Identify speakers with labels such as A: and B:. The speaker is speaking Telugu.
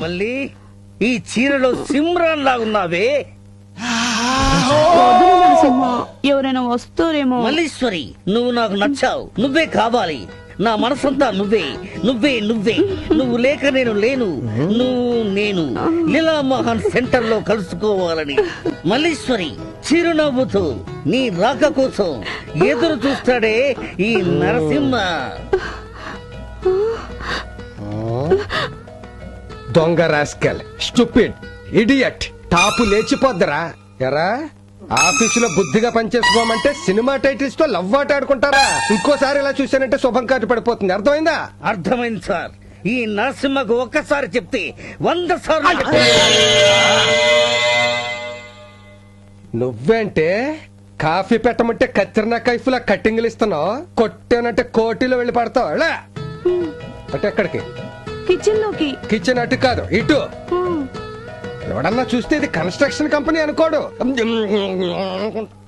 A: మళ్ళీ ఈ చీరలో సిమ్రాన్ లాగున్నావే.
B: ఎవరైనా వస్తారేమో.
A: మల్లీశ్వరి, నువ్వు నాకు నచ్చావు. నువ్వే కావాలి. నా మనసంతా నువ్వే నువ్వే నువ్వే. నువ్వు లేక నేను లేను. నువ్వు నేను లీలామోహన్ సెంటర్ లో కలుసుకోవాలని మల్లీశ్వరి చిరునవ్వుతూ నీ రాక కోసం ఎదురు చూస్తాడే ఈ నరసింహ.
C: దొంగ రాస్కల్, స్టూపిడ్, ఇడియట్. టాపు లేచిపోద్దరా. ఎరా ఆఫీసులో బుద్ధిగా పనిచేసుకోమంటే సినిమా టైటిల్స్ తో లవ్ ఆట ఆడుకుంటారా? ఇంకోసారి ఇలా చూసానంటే శుభం కాటు పడిపోతుంది. అర్థమైందా?
A: అర్థమైంది సార్. ఈ నరసింహకు ఒక్కసారి చెప్తే 100 సార్లు చెప్తాను.
C: నువ్వేంటే కాఫీ పెట్టమంటే కత్తిరినా కైఫులా కట్టింగ్లు ఇస్తున్నావు. కొట్టానంటే కోటిలో వెళ్ళి పడతావు. అంటే ఎక్కడికి?
B: కిచెన్ లోకి.
C: కిచెన్ అటు కాదు, ఇటు. ఎవడన్నా చూస్తే ఇది కన్స్ట్రక్షన్ కంపెనీ అనుకోడు.